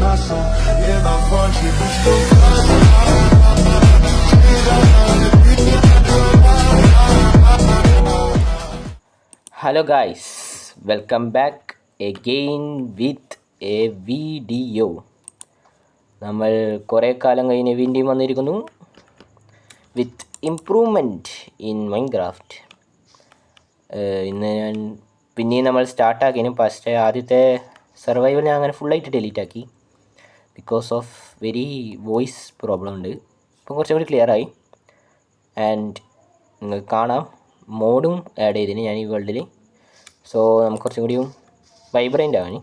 coração. E na fonte Hello guys, welcome back again with a video. നമ്മൾ കുറേ കാലം കഴിഞ്ഞ് വീണ്ടും വന്നിരിക്കുന്നു വിത്ത് ഇംപ്രൂവ്മെൻറ്റ് ഇൻ മൈൻക്രാഫ്റ്റ്. ഇന്ന് ഞാൻ പിന്നെയും നമ്മൾ സ്റ്റാർട്ടാക്കിനും ഫസ്റ്റ് ആദ്യത്തെ സർവൈവൽ ഞാൻ അങ്ങനെ ഫുള്ളായിട്ട് ഡിലീറ്റ് ആക്കി because of very voice problem ഉണ്ട്. ഇപ്പം കുറച്ചും കൂടി ക്ലിയറായി. ആൻഡ് നിങ്ങൾക്ക് കാണാം മോഡും ആഡ് ചെയ്തിന് ഞാൻ ഈ വേൾഡിൽ. സോ നമുക്ക് കുറച്ചും കൂടിയും വൈബ്രൻ്റ് ആവാൻ.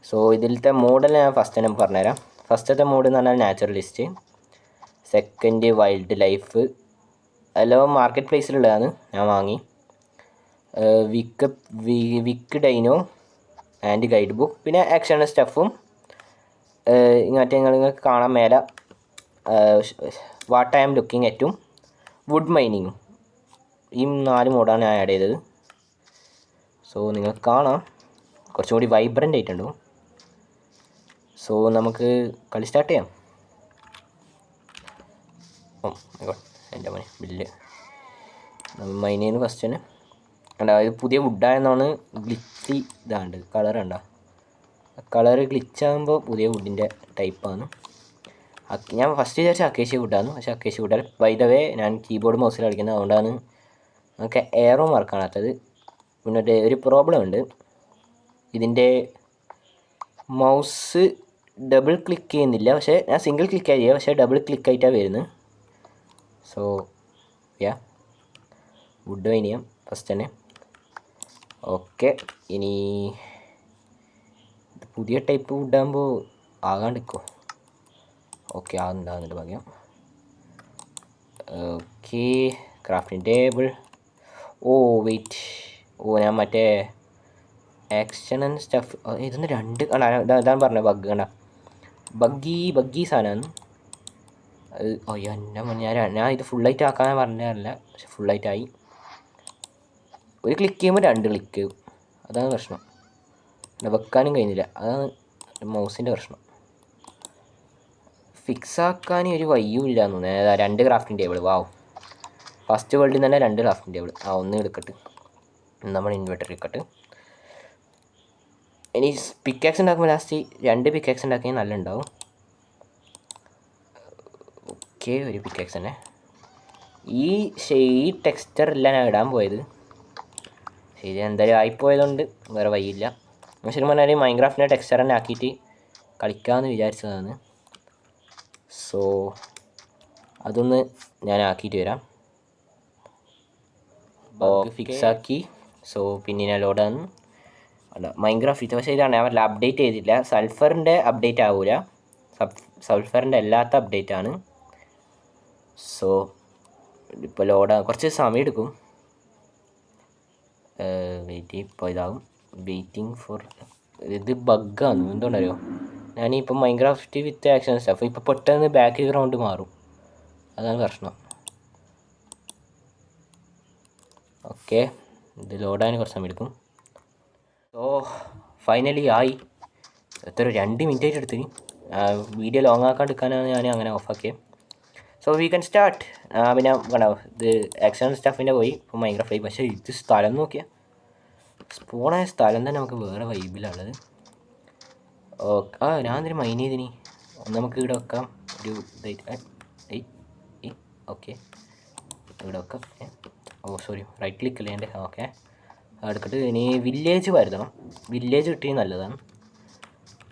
സോ ഇതിലത്തെ മോഡെല്ലാം ഞാൻ ഫസ്റ്റ് തന്നെ പറഞ്ഞുതരാം. ഫസ്റ്റത്തെ മോഡ് എന്ന് പറഞ്ഞാൽ നാച്ചുറലിസ്റ്റ്, സെക്കൻഡ് വൈൽഡ് ലൈഫ്, എല്ലാം മാർക്കറ്റ് പ്ലേസിലുള്ളതാണ്, ഞാൻ വാങ്ങി. വിക്ക് ഡൈനോ ആൻഡ് ഗൈഡ് ബുക്ക്, പിന്നെ ആക്ഷൻ സ്റ്റഫും ഇങ്ങനത്തെ നിങ്ങൾക്ക് കാണാൻ മേലെ വാട്ട് ഐ ആം ലുക്കിംഗ് അറ്റും വുഡ് മൈനിങ്ങും. ഈ 4 മോഡാണ് ഞാൻ ആഡ് ചെയ്തത്. സോ നിങ്ങൾക്ക് കാണാം കുറച്ചും കൂടി വൈബ്രൻ്റ് ആയിട്ടുണ്ടാവും. സോ നമുക്ക് കളി സ്റ്റാർട്ട് ചെയ്യാം. എൻ്റെ മോനെ ബില്ല് മൈൻ ചെയ്യുന്ന ഫസ്റ്റ് തന്നെ ഇത് പുതിയ വുഡായെന്നാണ് ഗ്ലിച്ചി ഇതാണ്ട് കളർ ഉണ്ടോ. കളറ് ഗ്ലിച്ചാകുമ്പോൾ പുതിയ വുഡിൻ്റെ ടൈപ്പാണ്. ഞാൻ ഫസ്റ്റ് വിചാരിച്ച അക്കേഷ്യ വുഡാണ്, പക്ഷേ അക്കേഷ്യ വുഡാണ്. ബൈ ദ വേ ഞാൻ കീബോർഡ് മൗസിൽ കളിക്കുന്നത്, അതുകൊണ്ടാണ് നമുക്ക് എയറോ മാർക്ക് കാണാത്തത്. പിന്നെ ഒരു പ്രോബ്ലം ഉണ്ട്, ഇതിൻ്റെ മൗസ് ഡബിൾ ക്ലിക്ക് ചെയ്യുന്നില്ല. പക്ഷേ ഞാൻ സിംഗിൾ ക്ലിക്കാണ് ചെയ്യുക, പക്ഷേ ഡബിൾ ക്ലിക്കായിട്ടാണ് വരുന്നത്. സോ യാ വുഡ് മൈൻ ചെയ്യാം ഫസ്റ്റ് തന്നെ. ഓക്കെ, ഇനി പുതിയ ടൈപ്പ് വുഡാകുമ്പോൾ ആകാണ്ടിക്കോ. ഓക്കെ, ആകുന്നുണ്ടാകുന്നുണ്ട് ഭാഗ്യം. Okay, crafting table. Oh wait, ഞാൻ മറ്റേ ആക്ഷൻ ആൻഡ് സ്റ്റഫ് ഇതൊന്ന് 2 ഇതാണ് പറഞ്ഞത്. ബഗ് കണ്ട, ബഗ്ഗി സാധനമാണ് അത്. ഞാൻ ഇത് ഫുള്ളായിട്ട് ആക്കാൻ പറഞ്ഞതല്ല, പക്ഷെ ഫുള്ളായിട്ടായി. ഒരു ക്ലിക്ക് ചെയ്യുമ്പോൾ 2 ക്ലിക്ക്, അതാണ് പ്രശ്നം. പിന്നെ വെക്കാനും കഴിഞ്ഞില്ല, അതാണ് മൗസിൻ്റെ പ്രശ്നം. ഫിക്സാക്കാൻ ഒരു വയ്യും ഇല്ല എന്ന് തോന്നുന്നു. 2 ക്രാഫ്റ്റിംഗ് ടേബിൾ. വാവ്, ഫസ്റ്റ് വേൾഡിൽ തന്നെ 2 ക്രാഫ്റ്റിംഗ് ടേബിൾ. ഒന്ന് എടുക്കട്ട്, നമ്മൾ ഇൻവെർട്ടർ എടുക്കട്ട്. ഇനി പിക്കാക്സ് ഉണ്ടാക്കുമ്പോൾ ലാസ്റ്റ് 2 പിക്കാക്സ് ഉണ്ടാക്കിയാൽ നല്ല ഉണ്ടാവും. ഓക്കെ, ഒരു പിക്കാക്സ് തന്നെ. ഈ ടെക്സ്ചറില്ല ഞാൻ ഇടാൻ പോയത്, ശരി എന്തായാലും ആയിപ്പോയതുകൊണ്ട് വേറെ വഴിയില്ല. ശരിക്കും പറഞ്ഞാൽ മൈൻക്രാഫ്റ്റിൻ്റെ ടെക്സ്ചർ തന്നെ ആക്കിയിട്ട് കളിക്കാമെന്ന് വിചാരിച്ചതാണ്. സോ അതൊന്ന് ഞാൻ ആക്കിയിട്ട് വരാം. ഫിക്സാക്കി. സോ പിന്നെ ഞാൻ ലോഡാണ് അല്ല മൈൻക്രാഫ്റ്റ്. പക്ഷേ ഇതാണ് അവരുടെ അപ്ഡേറ്റ് ചെയ്തില്ല. സൾഫറിൻ്റെ അപ്ഡേറ്റ് ആവില്ല, സൾഫറിൻ്റെ അല്ലാത്ത അപ്ഡേറ്റ് ആണ്. സോ ഇപ്പോൾ ലോഡാണ്, കുറച്ച് സമയം എടുക്കും. വെയിറ്റ്, ഇപ്പോൾ ഇതാകും. വെയിറ്റിംഗ് ഫോർ ഇത് ബഗ്ഗാണ്, എന്തുകൊണ്ടറിയോ. ഞാനിപ്പം മൈൻക്രാഫ്റ്റ് വിത്ത് ആക്ഷൻ സ്റ്റഫ് ഇപ്പോൾ പെട്ടെന്ന് ബാക്ക്ഗ്രൗണ്ട് മാറും, അതാണ് പ്രശ്നം. ഓക്കെ, ഇത് ലോഡാൻ കുറച്ച് സമയം എടുക്കും. സോ ഫൈനലി ആയി. എത്ര 2 മിനിറ്റായിട്ട് എടുത്തിന്. വീഡിയോ ലോങ് ആക്കാണ്ടിരിക്കാനാണ് ഞാൻ അങ്ങനെ ഓഫാക്കിയത്. So we can start. പിന്നെ കണ്ടോ ഇത് ആക്ഷൻ സ്റ്റഫിൻ്റെ പോയി, ഇപ്പോൾ മൈൻക്രാഫ്റ്റ്. പക്ഷേ ഇത് സ്ഥലം നോക്കിയാൽ സ്പോണായ സ്ഥലം തന്നെ നമുക്ക് വേറെ വൈബിലുള്ളത്. ഓക്കെ, ഞാൻ എന്തിനും മൈൻ ചെയ്തിനി. നമുക്ക് ഇവിടെ വെക്കാം ഒരു ഇതായിട്ട്. ഓക്കെ, ഇവിടെ വെക്കാം. ഓ സോറി, റൈറ്റ് ക്ലിക്ക് അല്ലേ എൻ്റെ. ഓക്കെ, എടുക്കട്ട്. ഇനി വില്ലേജ് വരുത്തണം. വില്ലേജ് കിട്ടിയത് നല്ലതാണ്.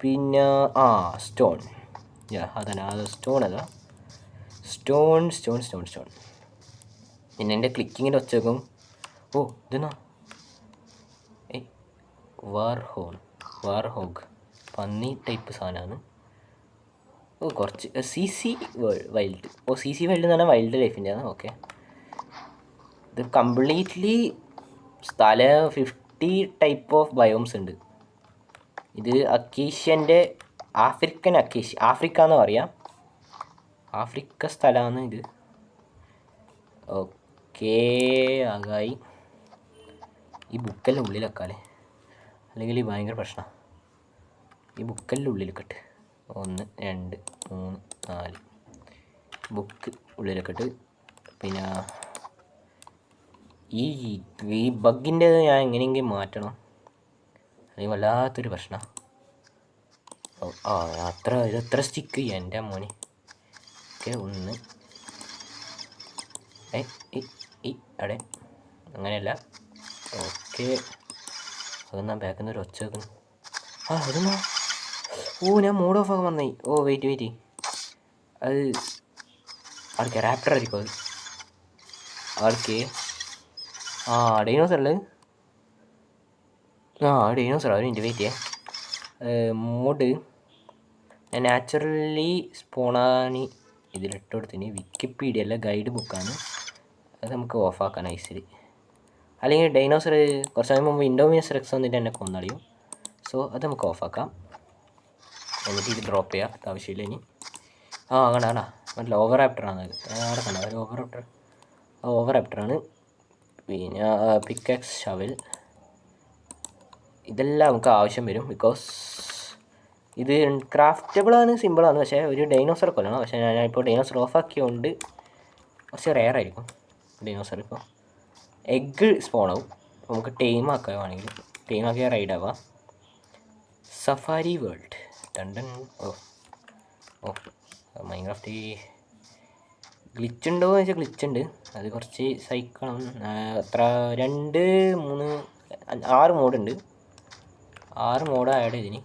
പിന്നെ സ്റ്റോൺ. അതന്നെ, അത് സ്റ്റോൺ അല്ല, സ്റ്റോൺ. പിന്നെ എൻ്റെ ക്ലിക്കിങ്ങിൻ്റെ ഒച്ചക്കും. ഓ ഇതെന്നാ വാർഹോഗ് പന്നി ടൈപ്പ് സാധനമാണ്. ഓ കുറച്ച് CC വൈൽഡ്. CC വൈൽഡ് എന്ന് പറഞ്ഞാൽ വൈൽഡ് ലൈഫിൻ്റെയാണ്. ഓക്കെ, ഇത് കംപ്ലീറ്റ്ലി സ്ഥലം 50 ടൈപ്പ് ഓഫ് ബയോംസ് ഉണ്ട്. ഇത് അക്കേഷ്യൻ്റെ ആഫ്രിക്ക എന്ന് പറയാം. ആഫ്രിക്ക സ്ഥലമാണ് ഇത്. ഓക്കെ, ആകായി. ഈ ബുക്കെല്ലാം ഉള്ളിൽ വെക്കാല്ലേ, അല്ലെങ്കിൽ ഭയങ്കര പ്രശ്നമാണ്. ഈ ബുക്കെല്ലാം ഉള്ളിൽ കെട്ട്. 1 2 3 4 ബുക്ക് ഉള്ളിലൊക്കെ ഇട്ട്. പിന്നെ ഈ ബഗ്ഗിൻ്റെ ഞാൻ എങ്ങനെയെങ്കിലും മാറ്റണം. അത് വല്ലാത്തൊരു പ്രശ്നമാണ്. ഇതെത്ര സ്റ്റിക്ക് ചെയ്യാം എൻ്റെ മോനെ. ഓക്കെ 1 അവിടെ അങ്ങനെയല്ല. ഓക്കെ അതൊന്നാ ബാക്കിൽ നിന്ന് ഒരു ഒച്ച വെക്കുന്നു. അതെന്നാ ഞാൻ മോഡ് ഓഫ് ആക്കാൻ വന്നായി. വെയിറ്റ് അത് ആൾക്ക് റാപ്റ്റർ ആയിരിക്കും. അത് ആൾക്ക് ഡൈനോസർ അല്ലേ? ഡൈനോസർ. അതിന് വെയിറ്റ് മോഡ് ഞാൻ നാച്ചുറലി സ്പോണാനി ഇതിലിട്ട് കൊടുത്തിന്. വിക്കിപീഡിയല്ല, ഗൈഡ് ബുക്കാണ്. അത് നമുക്ക് ഓഫാക്കാൻ ഐസിൽ. അല്ലെങ്കിൽ ഡൈനോസർ കുറച്ച് സമയം മുമ്പ് ഇൻഡോമിനസ് റെക്സ് വന്നിട്ട് എന്നെ കൊന്നളിയും. സോ അത് നമുക്ക് ഓഫാക്കാം. എന്നിട്ട് ഇത് ഡ്രോപ്പ് ചെയ്യാം. ആവശ്യമില്ല ഇനി. കാണാ മറ്റേ ഓവർ ആപ്റ്ററാണ്. അത് അവിടെ കണ്ട ഒരു ഓവർ ആപ്റ്ററാണ്. പിന്നെ പിക്കാക്സ്, ഷവൽ, ഇതെല്ലാം നമുക്ക് ആവശ്യം വരും. ബിക്കോസ് ഇത് ക്രാഫ്റ്റബിളാണ്, സിമ്പിളാണ്. പക്ഷേ ഒരു ഡൈനോസർ കൊല്ലണം. പക്ഷേ ഞാനിപ്പോൾ ഡൈനോസർ ഓഫാക്കിയതുകൊണ്ട് കുറച്ച് റെയർ ആയിരിക്കും ഡൈനോസർ. ഇപ്പോൾ എഗ്ഗ് സ്പോണാവും. നമുക്ക് ടൈമാക്കാം. വേണമെങ്കിൽ ടൈമാക്കിയാൽ റൈഡാവാം. സഫാരി വേൾഡ് ടണ്ടൻ. മൈൻക്രാഫ്റ്റ് ഗ്ലിച്ച് ഉണ്ടോ എന്ന് വെച്ചാൽ ഗ്ലിച്ച് ഉണ്ട്. അത് കുറച്ച് സഹിക്കണം. എത്ര 2 3 6 മോഡുണ്ട്. 6 മോഡ് ആഡ് ഇതിന്.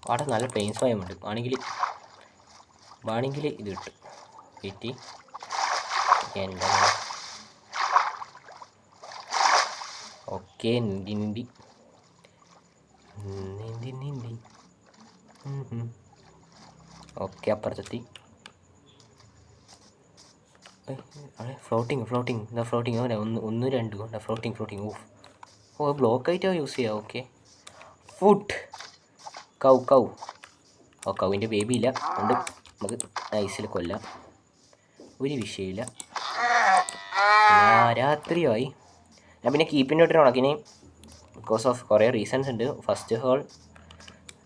അവിടെ നല്ല പ്ലെയിൻസ് ഭയമുണ്ട്. വേണമെങ്കിൽ ഇത് കിട്ടും. വെയിറ്റ് എന്താ ഓക്കെ. നീന്തി ഓക്കെ അപ്പുറത്തെത്തി. ഫ്ലോട്ടിങ് എന്താ ഫ്ലോട്ടിങ്? 1 2 ഫ്ലോട്ടിങ്. ബ്ലോക്കായിട്ടാണ് യൂസ് ചെയ്യുക. ഓക്കെ ഫുഡ് കൗ കൗവിൻ്റെ ബേബി ഇല്ല. അതുകൊണ്ട് നമുക്ക് ഐസിൽ കൊല്ലാം. ഒരു വിഷയമില്ല. രാത്രിയായി. ഞാൻ പിന്നെ കീപ്പിൻ്റെ ഇട്ടിട്ട് ഉണക്കിന്. ബിക്കോസ് ഓഫ് കുറേ റീസൺസ് ഉണ്ട്. ഫസ്റ്റ് ഓഫ് ഓൾ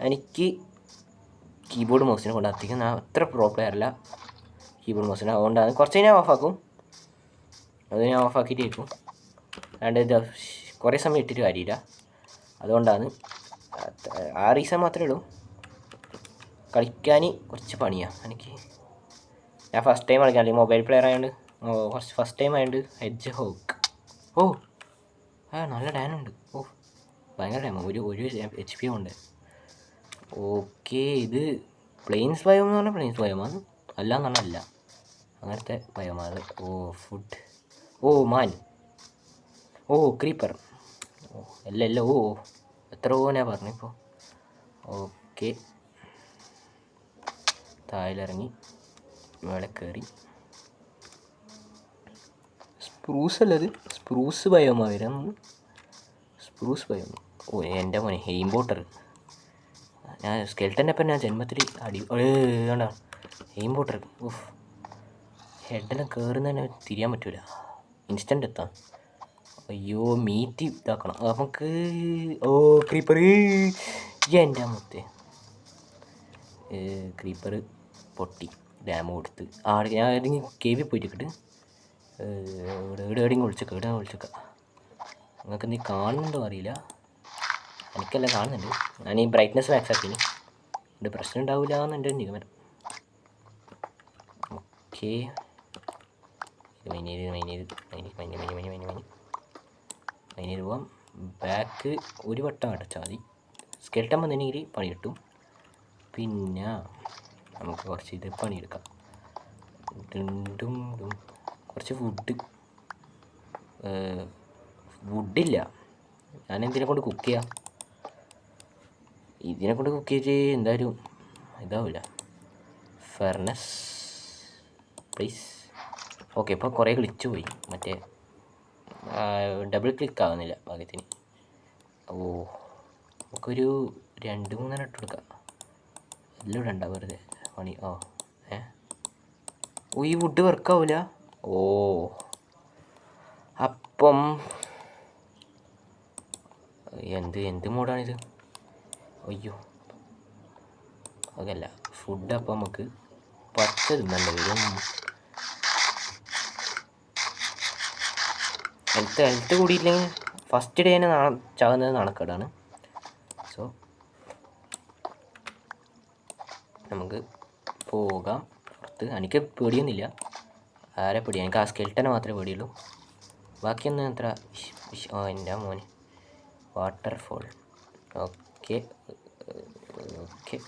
എനിക്ക് കീബോർഡ് മൗസിനെ കൊണ്ട് അധികം ഞാൻ അത്ര പ്രോ പ്ലെയർ അല്ല കീബോർഡ് മൗസിന്. അതുകൊണ്ടാണ് കുറച്ച് ഞാൻ ഓഫാക്കും. അത് ഞാൻ ഓഫാക്കിയിട്ട് ഇരിക്കും. അല്ലാണ്ട് ഇത് കുറേ സമയം ഇട്ടിട്ട് കാര്യമില്ല. അതുകൊണ്ടാണ്. ആ റീസൺ മാത്രമേ ഉള്ളൂ. കളിക്കാൻ കുറച്ച് പണിയാണ് എനിക്ക്. ഞാൻ ഫസ്റ്റ് ടൈം കളിക്കാൻ മൊബൈൽ പ്ലെയർ ആയതുകൊണ്ട് ഫസ്റ്റ് ടൈം ആയതുകൊണ്ട് ഹെഡ്ജ് ഹോക്ക്. നല്ല ഡാനുണ്ട്. ഭയങ്കര ഡാമ. ഒരു HP ഉണ്ട്. ഓക്കെ ഇത് പ്ലെയിൻസ് ബയോ എന്ന് പറഞ്ഞാൽ പ്ലെയിൻസ് ബയോമാണ്. അല്ല എന്ന് പറഞ്ഞാൽ അല്ല. അങ്ങനത്തെ ബയോമാണ്. ഫുഡ്. മാൻ. ക്രീപ്പർ. എല്ലാം എത്രയോ ഞാൻ പറഞ്ഞു ഇപ്പോൾ. ഓക്കെ താഴെയിറങ്ങി മേലെ കയറി. സ്പ്രൂസ് അല്ലത്, സ്പ്രൂസ് ബയോമാ വരാം. സ്പ്രൂസ് ബയോമ. എൻ്റെ മോനെ ഹെയിം ബോട്ടർ. ഞാൻ സ്കെൽട്ടൻ്റെ ഒപ്പം ഞാൻ ജന്മത്തിൽ വേണ്ട ഹെയിം ബോട്ടർ. ഹെഡെല്ലാം കയറുന്നതന്നെ തിരിയാൻ പറ്റൂല. ഇൻസ്റ്റൻ്റ് എത്താം. അയ്യോ മീറ്റ് ഇതാക്കണം നമുക്ക്. ക്രീപ്പർ. എൻ്റെ മുത്തേ ക്രീപ്പർ പൊട്ടി. ഡാമ് കൊടുത്ത് ഞാൻ ഏതെങ്കിലും കേവിൽ പോയിട്ട് എവിടെയും വിളിച്ചേക്കാം. നിങ്ങൾക്ക് നീ കാണുന്നുണ്ടോ അറിയില്ല. എനിക്കെല്ലാം കാണുന്നുണ്ട്. ഞാൻ ഈ ബ്രൈറ്റ്നെസ് മാക്സ് ആക്കിന്. ഇത് പ്രശ്നം ഉണ്ടാവില്ല എന്നുണ്ട് നിഗമനം. ഓക്കെ മൈനേത് പോവാം. ബാക്ക് ഒരു വട്ടം അടച്ചാൽ മതി. സ്കെൽട്ടൻ വന്നിട്ടുണ്ടെങ്കിൽ പണി കിട്ടും. പിന്നെ നമുക്ക് കുറച്ച് ഇത് പണിയെടുക്കാം. കുറച്ച് വുഡില്ല. ഞാൻ എന്തിനെ കൊണ്ട് കുക്ക് ചെയ്യാം? ഇതിനെ കൊണ്ട് കുക്ക് ചെയ്ത് എന്തായാലും ഇതാവില്ല. ഫെർനസ് പ്ലീസ്. ഓക്കെ ഇപ്പോൾ കുറേ ഗ്ലിച്ച് പോയി. മറ്റേ ഡബിൾ ക്ലിക്ക് ആവുന്നില്ല ഭാഗ്യത്തിന്. നമുക്കൊരു 2-3 ഇട്ട് കൊടുക്കാം. എല്ലാം ഇടണ്ട വെറുതെ പണി. ഈ വുഡ് വർക്കാവില്ല. അപ്പം എന്ത് മോഡാണിത്? അയ്യോ അതല്ല ഫുഡ് അപ്പം നമുക്ക് പച്ച തിന്നേണ്ട വരും. ഹെൽത്ത് കൂടിയില്ലെങ്കിൽ ഫസ്റ്റ് ഡേ തന്നെ ചാകുന്നത് നാണക്കേടാണ്. സോ നമുക്ക് പോകാം പുറത്ത്. എനിക്ക് പേടിയൊന്നുമില്ല, ആരെ പേടിയാണ്, എനിക്ക് ആ സ്കെൽട്ടനെ മാത്രമേ പേടിയുള്ളൂ. ബാക്കിയൊന്നും അത്ര എൻ്റെ മോന് വാട്ടർഫോൾ. ഓക്കെ ഓക്കെ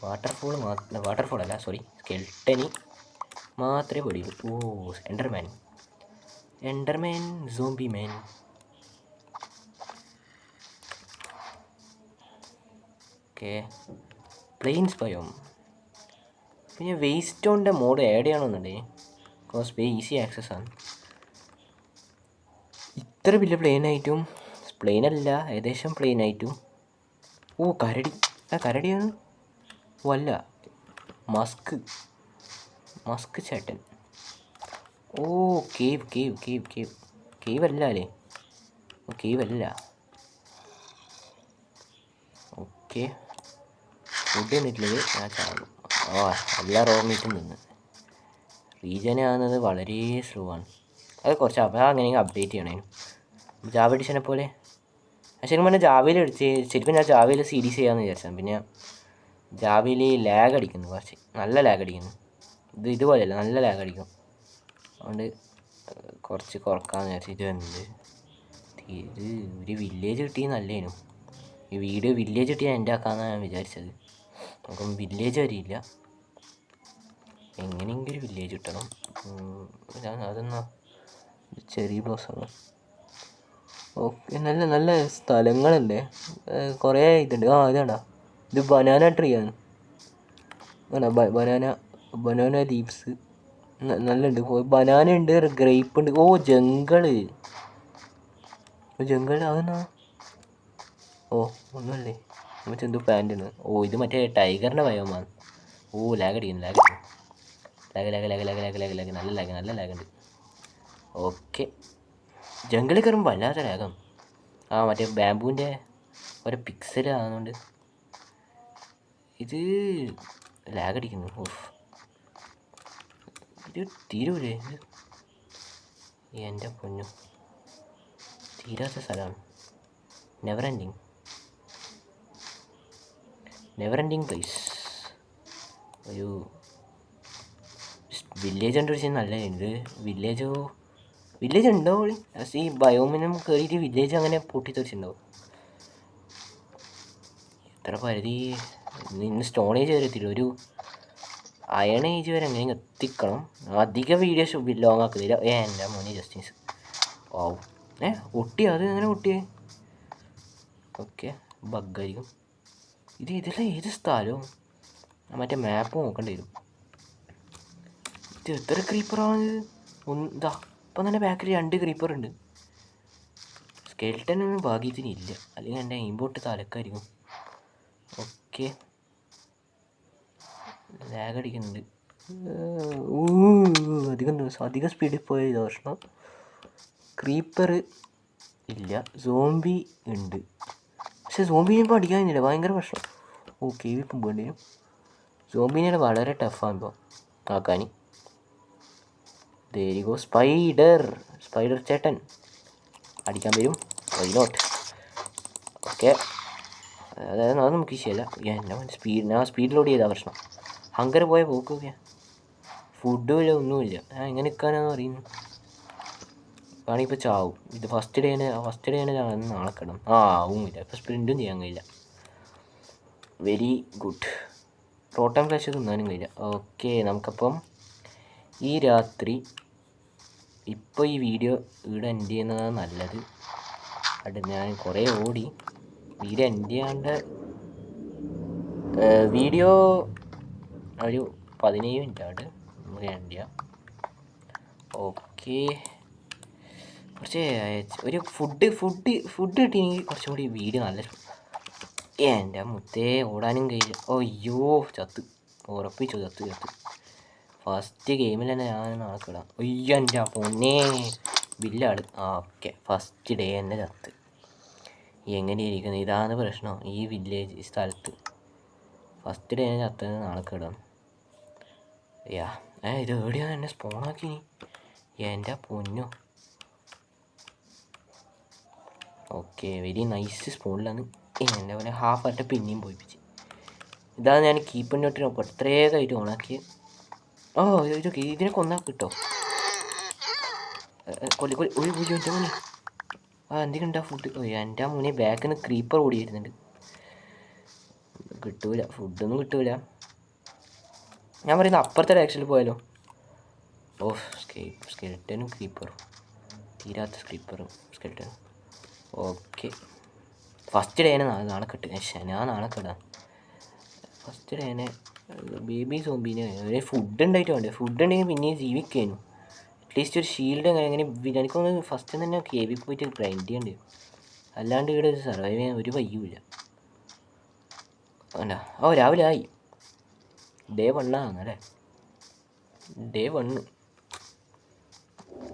വാട്ടർഫോൾ അല്ല, സോറി, സ്കെൽട്ടനി മാത്രമേ പേടിയുള്ളൂ. Oh Enderman zombie man. Okay plains biome. പിന്നെ വേസ്റ്റ് സ്റ്റോണിൻ്റെ മോഡ് ആഡ് ചെയ്യണമെന്നുണ്ടെങ്കിൽ ബിക്കോസ് ഈസി ആക്സസ് ആണ്. ഇത്ര വലിയ പ്ലെയിനായിട്ടും, പ്ലെയിനല്ല ഏകദേശം പ്ലെയിനായിട്ടും. ഓ കരടിയാണ്. വല്ല മസ്ക് ചേട്ടൻ. ഓ കേവ് അല്ല അല്ലേ? കേവ് അല്ല. ഓക്കെ ഫുഡ് തന്നിട്ടില്ലെങ്കിൽ ഞാൻ ചാകും. എല്ലാ റോ മീറ്റും നിന്ന്. റീജൻ ആകുന്നത് വളരെ സ്ലോ ആണ്. അത് കുറച്ച് അങ്ങനെയെങ്കിൽ അപ്ഡേറ്റ് ചെയ്യണേനും ജാവ എഡിഷനെ പോലെ. ശരിക്കും പറഞ്ഞാൽ ശരിക്കും ഞാൻ ജാവയിൽ സീരീസ് ചെയ്യാമെന്ന് വിചാരിച്ചാൽ, പിന്നെ ജാവയിൽ ലാഗ് അടിക്കുന്നു, കുറച്ച് നല്ല ലാഗ് അടിക്കുന്നു. ഇതുപോലെയല്ല, നല്ല ലാഗ് അടിക്കും. അതുകൊണ്ട് കുറച്ച് കുറക്കാമെന്ന് വിചാരിച്ചു. ഇത് ഒരു വില്ലേജ് കിട്ടിയത് നല്ലതിനും. ഈ വീഡിയോ വില്ലേജ് കിട്ടിയാൽ എൻ്റെ ആക്കാമെന്നാണ് ഞാൻ വിചാരിച്ചത്. നമുക്കൊന്നും വില്ലേജ് വരിയില്ല, എങ്ങനെയെങ്കിലും ഒരു വില്ലേജ് കിട്ടണം. അതെന്നാ ചെറി ബ്ലോസമാണ്. ഓക്കെ നല്ല നല്ല സ്ഥലങ്ങളല്ലേ, കുറേ ഇതുണ്ട്. ഇതാണ്ടാ, ഇത് ബനാന ട്രീ ആണ്. ബനാന ലീവ്സ് നല്ലുണ്ട്. ബനാന ഉണ്ട്, ഗ്രേപ്പ് ഉണ്ട്. ഓ ജംഗിള് അതെന്നാ? ഓ ഒന്നുമല്ലേ, മറ്റേ എന്തോ പ്ലാന്റ് ആണ്. ഓ ഇത് മറ്റേ ടൈഗറിൻ്റെ ബയോമാണ്. ഓ ലാഗ് അടിക്കുന്നു. നല്ല ലാഗ് ഉണ്ട്. ഓക്കെ ജംഗിളിൽ കയറുമ്പോൾ വല്ലാത്ത ലാഗം. മറ്റേ ബാംബൂവിൻ്റെ ഓരോ പിക്സൽ ആകുന്നുണ്ട് ഇത് ലാഗ് അടിക്കുന്നു. ഓഫ് ഇത് തീരൂലേ? എൻ്റെ പൊന്നു, തീരാത്ത സ്ഥലമാണ്. Never ending place. ഒരു വില്ലേജ് കണ്ടുപിടിച്ചത് നല്ലതായിരുന്നു. ഇത് വില്ലേജ് ഉണ്ടാവും. ഈ ബയോമിനും കയറിയിട്ട് വില്ലേജ് അങ്ങനെ പൊട്ടിത്തെറിച്ചിട്ടുണ്ടാവും. എത്ര പരിധി ഇന്ന് സ്റ്റോൺ ഏജ് വരെ എത്തിയില്ല, ഒരു അയൺ ഏജ് വരെ എങ്ങനെ എത്തിക്കണം. അധികം വീഡിയോസ് ലോങ് ആക്കുന്നില്ല. എൻ്റെ മോനെ ജസ്റ്റിസ്. ഒട്ടിയോ? അത് എങ്ങനെ ഒട്ടിയേ? ഓക്കെ ബഗ്ഗായിരിക്കും. ഇതിലെ ഏത് സ്ഥലവും മറ്റേ മാപ്പ് നോക്കേണ്ടി വരും. ഇത് എത്ര ക്രീപ്പറാണ്? ഇപ്പം തന്നെ ബാക്കിൽ 2 ക്രീപ്പർ ഉണ്ട്. സ്കെൽട്ടനൊന്നും ഭാഗ്യത്തിനില്ല, അല്ലെങ്കിൽ എൻ്റെ ഇമ്പോർട്ട് തലക്കായിരിക്കും. ഓക്കെ ലാഗ് അടിക്കുന്നുണ്ട്. അധികം സ്പീഡിൽ പോയ ദോഷം. ക്രീപ്പർ ഇല്ല, സോംബി ഉണ്ട്. പക്ഷെ സോംബിനെ ഇപ്പോൾ അടിക്കാനില്ല, ഭയങ്കര പ്രശ്നം. ഓക്കെ ഇപ്പം പോകേണ്ടി വരും. സോംബിനെ വളരെ ടഫാണ് ഇപ്പോൾ ആക്കാൻ. ദേരിഗോ സ്പൈഡർ ചേട്ടൻ അടിക്കാൻ വരും. വൈനോട്ട്. ഓക്കെ അതായത് അത് നമുക്ക് വിഷയമല്ല. ഞാൻ സ്പീഡിലോട് ചെയ്താൽ പ്രശ്നം. ഹങ്കർ പോയ പോക്കുക, ഫുഡും ഇല്ല ഒന്നുമില്ല. ഞാൻ എങ്ങനെ നിൽക്കാനാന്ന് പറയുന്നു. ഇപ്പോൾ ചാവും. ഇത് ഫസ്റ്റ് ഡേ ഞാൻ നാളെ കിടണം. ആവുമില്ല, ഇപ്പോൾ സ്പ്രിൻറ്റും ചെയ്യാൻ കഴിയില്ല. Very good. പ്രോട്ടോൺ ഫ്ലാഷ് തിന്നാനും കഴിയില്ല. ഓക്കെ നമുക്കപ്പം ഈ രാത്രി ഇപ്പോൾ ഈ വീഡിയോ ഇവിടെ എൻഡ് ചെയ്യുന്നതാണ് നല്ലത്. ഞാൻ കുറേ ഓടി വീഡിയോ എൻഡ് ചെയ്യാണ്ട് വീഡിയോ ഒരു 17 മിനിറ്റ് ആയിട്ട് നമുക്ക് എൻഡ് ചെയ്യാം. ഓക്കെ കുറച്ച് ഒരു ഫുഡ് കിട്ടിയെങ്കിൽ കുറച്ചും കൂടി വീഡിയോ നല്ല. എൻ്റെ മുത്തേ ഓടാനും കഴിയില്ല. അയ്യോ ചത്ത്, ഉറപ്പിച്ചു ചത്ത്. ഫസ്റ്റ് ഗെയിമിൽ തന്നെ ഞാൻ നാക്കിടാം. അയ്യോ എൻ്റെ പൊന്നേ ബില്ലാണ്. ഓക്കെ ഫസ്റ്റ് ഡേ തന്നെ ചത്ത്. എങ്ങനെയിരിക്കുന്നു? ഇതാണ് പ്രശ്നം ഈ വില്ലേജ് സ്ഥലത്ത്. ഫസ്റ്റ് ഡേ ഞാൻ ചത്തത് നാണക്കേടാണ്. യാ ഇത് എവിടെയാണ് എന്നെ സ്പോണാക്കി? എൻ്റെ പൊന്നോ. ഓക്കെ, വെരി നൈസ് സ്പോണിലാണ്. എൻ്റെ പോലെ ഹാഫ് ആയിട്ട് പിന്നെയും പോയിപ്പിച്ച്. ഇതാണ് ഞാൻ കീപ്പർ നോട്ടിന് പ്രത്യേകമായിട്ട് ഓണാക്കി. ഓ ഇതൊക്കെ ഇതിനെ കൊന്നാൽ കിട്ടോ? എൻ്റെ മോനെ എന്തൊക്കെയുണ്ടാ ഫുഡ്? എൻ്റെ മോനെ ബാക്കിൽ നിന്ന് ക്രീപ്പർ ഓടി വരുന്നുണ്ട്. കിട്ടൂല, ഫുഡൊന്നും കിട്ടൂല. ഞാൻ പറയുന്നത് അപ്പുറത്തെ ഡയറക്ഷനിൽ പോയാലോ? ഓ സ്കെൽറ്റനും ക്രീപ്പറും, തീരാത്ത ക്രീപ്പറും സ്കെൽറ്റനും. Okay, first ഡേനെ നാണക്കെട്ട്. ഞാൻ നാണക്കെടാം. ഫസ്റ്റ് ഡേനെ ബേബി സോംബീനെ ഫുഡ് ഉണ്ടായിട്ട് വേണ്ടേ? ഫുഡ് ഉണ്ടെങ്കിൽ പിന്നെയും ജീവിക്കാനു. അറ്റ്ലീസ്റ്റ് ഒരു ഷീൽഡ് അങ്ങനെ എനിക്കൊന്ന് ഫസ്റ്റ് തന്നെ കേവി പോയിട്ട് ഗ്രൈൻഡ് ചെയ്യണ്ടേ. അല്ലാണ്ട് ഇവിടെ സർവൈവ് ചെയ്യാൻ ഒരു വയ്യൂല. അല്ല രാവിലെ ആയി. ഡേ 1 അല്ലേ? ഡേ 1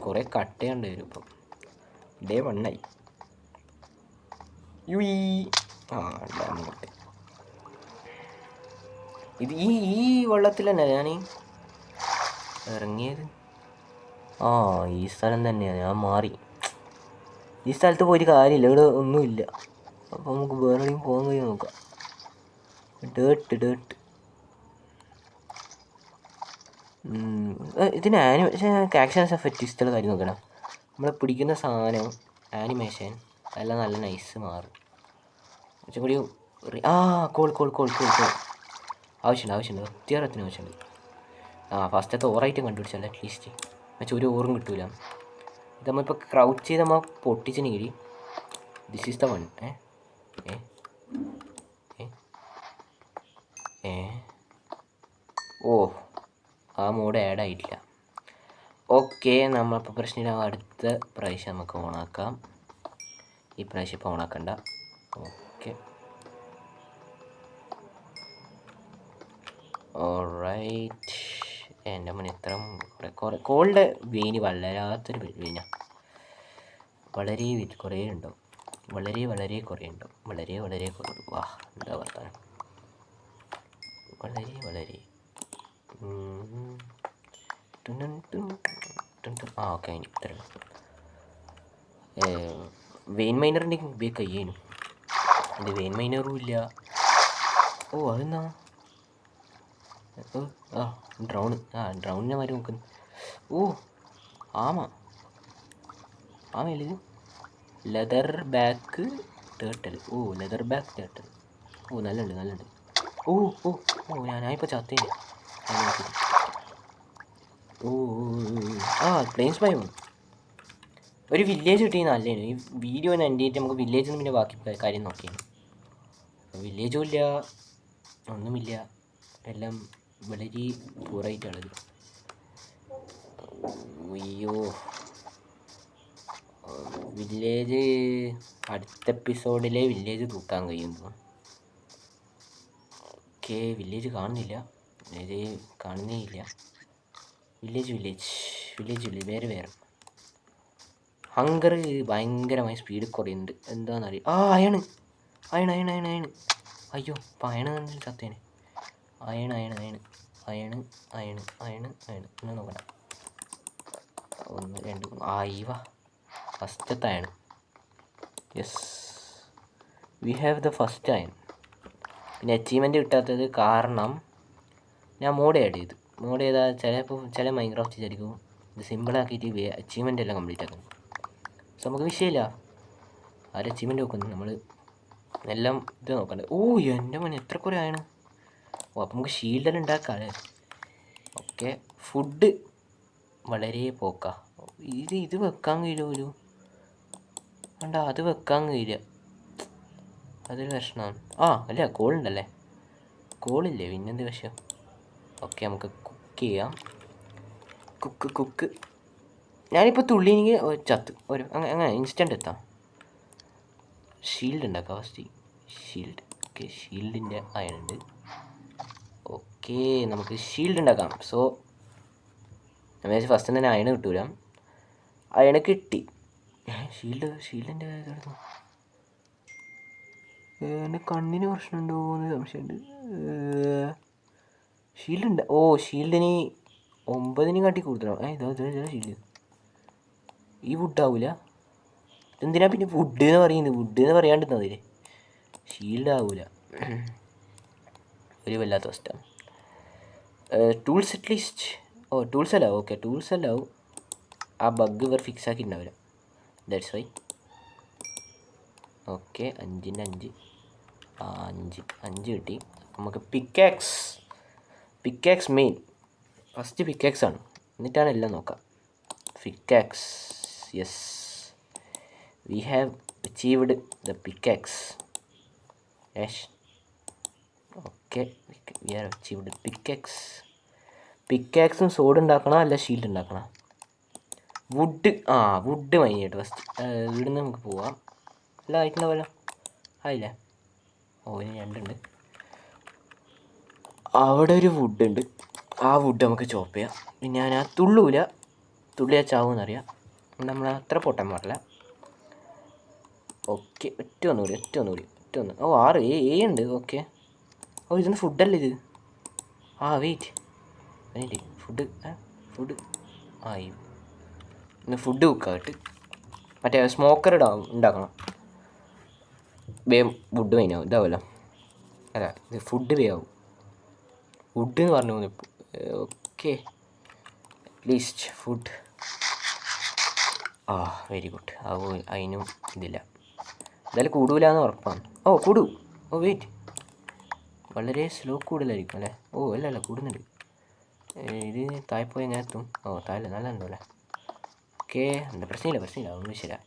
കുറേ കട്ടയുണ്ട് വരും. ഇപ്പം ഡേ 1 ആയി. ഇത് ഈ വെള്ളത്തിൽ തന്നെ ഞാൻ ഇറങ്ങിയത്. ഈ സ്ഥലം തന്നെയാണ്. ഞാൻ മാറി. ഈ സ്ഥലത്ത് പോയിട്ട് കാര്യമില്ല, ഇവിടെ ഒന്നുമില്ല. അപ്പോൾ നമുക്ക് വേറെ എവിടെയും പോകാൻ കഴിയും നോക്കാം. ഡേർട്ട് ഇതിന് ആക്ഷൻ എഫക്റ്റ് ഇഷ്ടമുള്ള കാര്യം നോക്കണം. നമ്മൾ പിടിക്കുന്ന സാധനം ആനിമേഷൻ എല്ലാം നല്ല നൈസ് മാറും. കുറച്ചും കൂടി കോൾ ആവശ്യമുണ്ട്. ഒത്തിരി ആവശ്യമുണ്ട്. ഫസ്റ്റത്തെ ഓറായിട്ടും കണ്ടുപിടിച്ചല്ലോ. അറ്റ്ലീസ്റ്റ് എന്നുവെച്ചാൽ ഒരു ഓറും കിട്ടൂല. ഇത് നമ്മളിപ്പോൾ ക്രൗച്ച് ചെയ്ത് നമ്മൾ പൊട്ടിച്ചിനെങ്കിൽ ദിസ് ഈസ് ദ വൺ. ആ മോഡ് ആഡ് ആയിട്ടില്ല. ഓക്കെ, നമ്മളിപ്പോൾ പ്രശ്നമില്ല. അടുത്ത പ്രാവശ്യം നമുക്ക് ഓണാക്കാം. ഈ പ്രാവശ്യം ഇപ്പോൾ ഓണാക്കണ്ട. Okay, alright. എൻ്റെ മോനെ എത്ര കുറേ കോളിൻ്റെ വെയിന് വളരാത്തൊരു വെയിനാണ്. വളരെ കുറേ ഉണ്ടാവും. വളരെ കുറേ ഉണ്ടാവും. വളരെ കുറേ. വാ, എന്താ വർത്താനം. വളരെ ഓക്കെ, അതിന് ഇത്ര വെയിൻ മൈനറിൻ്റെ ഉപയോഗിക്കുക കഴിയാനും. ഇത് വെയിൻ മൈനറും ഇല്ല. അതെന്നാ ഡ്രൗണിനെ മാറി നോക്കുന്നു. ആമയില്ല. Leatherback turtle. നല്ലുണ്ട്. ഞാനിപ്പോൾ ചത്തേനെ. പ്ലെയിൻസ് ബൈ ഒരു വില്ലേജ് കിട്ടി. നല്ലതാണ്. ഈ വീഡിയോ ഒന്ന് എൻ്റെ ആയിട്ട് നമുക്ക് വില്ലേജിൽ നിന്ന് പിന്നെ ബാക്കി കാര്യം നോക്കിയാണ്. വില്ലേജും ഇല്ല, ഒന്നുമില്ല. എല്ലാം വളരെ പൂറായിട്ടുള്ളത്. വില്ലേജ് അടുത്ത എപ്പിസോഡിലെ വില്ലേജ് തൂക്കാൻ കഴിയുന്നു. ഓക്കെ, വില്ലേജ് കാണുന്നില്ല. വില്ലേജ് വേറെ. ഹങ്കർ ഭയങ്കരമായി സ്പീഡ് കുറയുന്നുണ്ട്. എന്താണെന്നറിയാം. അയണ്. അയ്യോ, അപ്പം അയണ് ചത്തേനെ. അയണ് എന്നാ നോക്കണം. 1 2 3 ഫസ്റ്റത്തെ iron. Yes, we have the first iron. പിന്നെ അച്ചീവ്മെൻറ്റ് കിട്ടാത്തത് കാരണം ഞാൻ മോഡ് ചെയ്താൽ ചില മൈൻക്രാഫ്റ്റ് വിചാരിക്കും ഇത് സിമ്പിളാക്കിയിട്ട് അച്ചീവ്മെൻ്റ് എല്ലാം കംപ്ലീറ്റ് ആക്കുന്നു. സോ നമുക്ക് വിഷയമില്ല. അച്ചീവ്മെൻറ്റ് നോക്കുന്നു. നമ്മൾ എല്ലാം ഇത് നോക്കണ്ടേ. എൻ്റെ മോനെ എത്ര കുറേ ആണ്. അപ്പം നമുക്ക് ഷീൽഡെല്ലാം ഉണ്ടാക്കാം. ഓക്കെ, ഫുഡ് വളരെ പോക്കാ. ഇത് വെക്കാൻ കഴിയുമല്ലോ. അത് വെക്കാൻ കഴിയില്ല. അതൊരു പ്രശ്നമാണ്. അല്ല, കോളുണ്ടല്ലേ. കോളില്ലേ, പിന്നെന്ത് വിഷയം. ഓക്കെ, നമുക്ക് കുക്ക് ചെയ്യാം. കുക്ക് ഞാനിപ്പോൾ തുള്ളിനെങ്കിൽ ചത്ത് അങ്ങനെ ഇൻസ്റ്റൻ്റ് എത്താം. ഷീൽഡ് ഉണ്ടാക്കാം ഫസ്റ്റ്. ഓക്കെ, ഷീൽഡിൻ്റെ അയണുണ്ട്. ഓക്കെ, നമുക്ക് ഷീൽഡ് ഉണ്ടാക്കാം. സോ ഞാൻ വിചാരിച്ചു ഫസ്റ്റ് തന്നെ അയണ് കിട്ടൂല. അയണ് കിട്ടി. ഷീൽഡിൻ്റെ എൻ്റെ കണ്ണിന് പ്രശ്നമുണ്ടോ എന്ന് സംശയമുണ്ട്. ഷീൽഡ്. ഓ ഷീൽഡിന് 9 കാട്ടി കൂടുതലാണ്. ഇതാ ഷീൽഡ്. ഈ വുഡാവൂല. എന്തിനാ പിന്നെ വുഡ് എന്ന് പറയുന്നത്? വുഡ് എന്ന് പറയാണ്ടിരുന്നതില്ലേ. ഷീൽഡ് ആവൂല. ഒരു വല്ലാത്ത അവസ്ഥ. Tools at least. ഓ ടൂൾസ് അല്ലാവും. ഓക്കെ ടൂൾസ് അല്ലാവും. ആ ബഗ് ഇവർ ഫിക്സ് ആക്കിയിട്ടുണ്ടാവില്ല. That's why. ഓക്കെ 5 5 5 കിട്ടി. നമുക്ക് പിക്കാക്സ് മെയിൻ. ഫസ്റ്റ് പിക്കാക്സ് ആണ്, എന്നിട്ടാണ് എല്ലാം നോക്കാം. Pickaxe. Yes, we have achieved the pickaxe. Yes, okay we have achieved pickaxe. പിക്കാക്സും സോഡ് ഉണ്ടാക്കണം, അല്ല ഷീൽഡ് ഉണ്ടാക്കണം. വുഡ്. വുഡ് മൈനായിട്ട് ഫസ്റ്റ്. ഇവിടുന്ന് നമുക്ക് പോവാം. എല്ലാം ആയിട്ടുണ്ടാവല്ലോ. ആയില്ലേ? ഓ ഇനി 2 ഉണ്ട്. അവിടെ ഒരു വുഡ് ഉണ്ട്. ആ വുഡ് നമുക്ക് ചോപ്പ് ചെയ്യാം. പിന്നെ ഞാൻ തുള്ളിയാ ചാവുമെന്നറിയാം. നമ്മൾ അത്ര പൊട്ടാൻ പാടില്ല. ഓക്കെ ഒറ്റ ഒന്നുകൂടി. ഓ 6 ഏ ഉണ്ട്. ഓക്കെ. ഓ ഇതൊന്ന് ഫുഡല്ലേ ഇത്? വെയിറ്റ് ഫുഡ് ഇന്ന് ഫുഡ് കുക്കായിട്ട് മറ്റേ സ്മോക്കർ ഉണ്ടാക്കണം. വേഗം വുഡ് മൈനാവും. ഇതാവുമല്ലോ. അല്ല ഇത് ഫുഡ് വേഗാവും. വുഡ് എന്ന് പറഞ്ഞു പോകുന്നു ഇപ്പോൾ. Okay at least food. Very good. അതിനും ഇതില്ല. എന്തായാലും കൂടൂല എന്ന് ഉറപ്പാണ്. കൂടു. വെയിറ്റ്, വളരെ സ്ലോ കൂടുതലായിരിക്കും അല്ലേ? അല്ല കൂടുന്നുണ്ട്. ഇത് താഴെപ്പോയി എങ്ങനെ എത്തും? താഴെ നല്ല ഉണ്ടോ അല്ലേ? ഓക്കെ എന്താ പ്രശ്നമില്ല ഒന്നും ശരിയാ.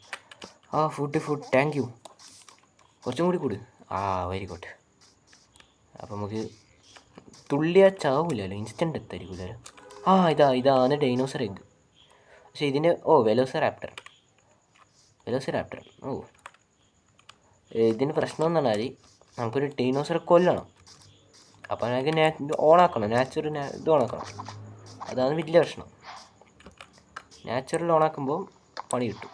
Food thank you. കുറച്ചും കൂടി കൂട്. Very good. അപ്പം നമുക്ക് തുള്ളിയാ ചാവൂലല്ലോ, ഇൻസ്റ്റൻറ്റ് എത്തായിരിക്കില്ലല്ലോ. ഇതാണ് ഡൈനോസർ എഗ്ഗ്. പക്ഷേ ഇതിൻ്റെ വെലോസിറാപ്റ്റർ. ഇതിന് പ്രശ്നം എന്ന് പറഞ്ഞാൽ നമുക്കൊരു ഡൈനോസറെ കൊല്ലണം. അപ്പോൾ അതിനൊക്കെ ഓണാക്കണം. ഇത് ഓണാക്കണം. അതാണ് വലിയ പ്രശ്നം. നാച്ചുറൽ ഓണാക്കുമ്പോൾ പണി കിട്ടും.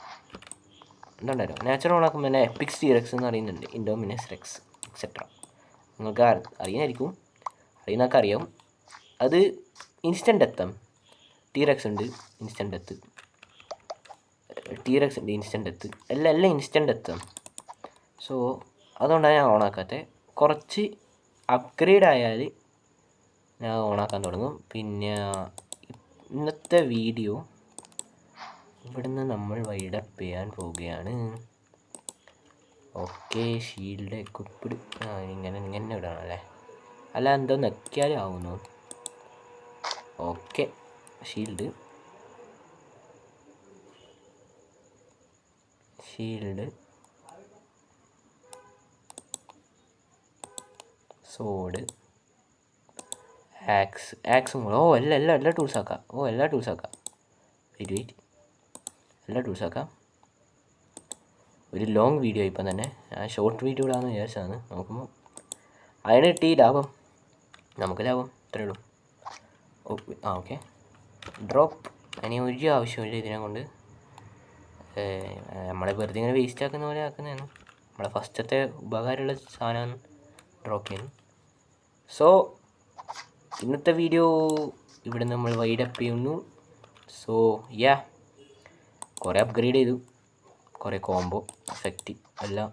എന്തുണ്ടായിരുന്നു? നാച്ചുറൽ ഓണാക്കുമ്പോൾ തന്നെ എപ്പിക്സ് ടീറെക്സ് എന്ന് പറയുന്നുണ്ട്, ഇൻഡോമിനസ് റെക്സ് എക്സെട്ര. നിങ്ങൾക്ക് അറിയാമായിരിക്കും. അറിയുന്നതൊക്കെ അറിയാം. അത് ഇൻസ്റ്റൻറ്റ് ഡെത്താം. ടീറെക്സ് ഉണ്ട് ഇൻസ്റ്റൻറ്റ് ഡെത്ത്. എല്ലാം ഇൻസ്റ്റൻറ്റ് ഡെത്താം. സോ അതുകൊണ്ടാണ് ഞാൻ ഓണാക്കാത്തത്. കുറച്ച് അപ്ഗ്രേഡ് ആയാൽ ഞാൻ ഓണാക്കാൻ തുടങ്ങും. പിന്നെ ഇന്നത്തെ വീഡിയോ ഇവിടുന്ന് നമ്മൾ വൈഡപ്പ് ചെയ്യാൻ പോവുകയാണ്. Okay shield equipped. ഇങ്ങനെ ഇടണം അല്ലേ? അല്ല എന്തോ നക്കിയാലും ആവുന്നു. ഓക്കെ ഷീൽഡ് സോഡ് ആക്സും കൂടെ. എല്ലാ ടൂൾസ് ആക്കാം. വെയിറ്റ് എല്ലാ ടൂൾസ് ആക്കാം. ഒരു ലോങ് വീഡിയോ ഇപ്പം തന്നെ. ഞാൻ ഷോർട്ട് വീഡിയോ ഇടാമെന്ന് വിചാരിച്ചതാണ്. നോക്കുമ്പോൾ അതിന് കിട്ടി ലാഭം. നമുക്ക് ലാഭം ഇത്രയേ ഉള്ളൂ. Okay drop. അതിന് ഒരു ആവശ്യമില്ല ഇതിനെ കൊണ്ട്. നമ്മളെ വെറുതെ ഇങ്ങനെ വേസ്റ്റ് ആക്കുന്ന പോലെ ആക്കുന്നതാണ്. നമ്മളെ ഫസ്റ്റത്തെ ഉപകാരമുള്ള സാധനമാണ് ഡ്രോപ്പ് ചെയ്യുന്നത്. സോ ഇന്നത്തെ വീഡിയോ ഇവിടെ നമ്മൾ വൈഡപ്പ് ചെയ്യുന്നു. സോ കുറേ അപ്ഗ്രേഡ് ചെയ്തു, കുറേ കോംബോ എഫക്റ്റ് എല്ലാം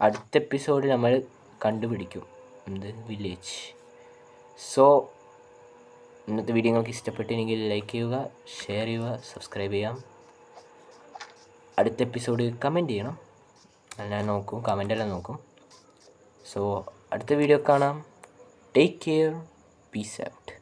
അടുത്ത എപ്പിസോഡിൽ നമ്മൾ കണ്ടുപിടിക്കും. വില്ലേജ്. സോ ഇന്നത്തെ വീഡിയോ നിങ്ങൾക്ക് ഇഷ്ടപ്പെട്ടെങ്കിൽ ലൈക്ക് ചെയ്യുക, ഷെയർ ചെയ്യുക, സബ്സ്ക്രൈബ് ചെയ്യാം. അടുത്ത എപ്പിസോഡ് കമൻറ്റ് ചെയ്യണം. ഞാൻ നോക്കും, കമൻറ്റെല്ലാം നോക്കും. സോ അടുത്ത വീഡിയോ കാണാം. Take care. Peace out.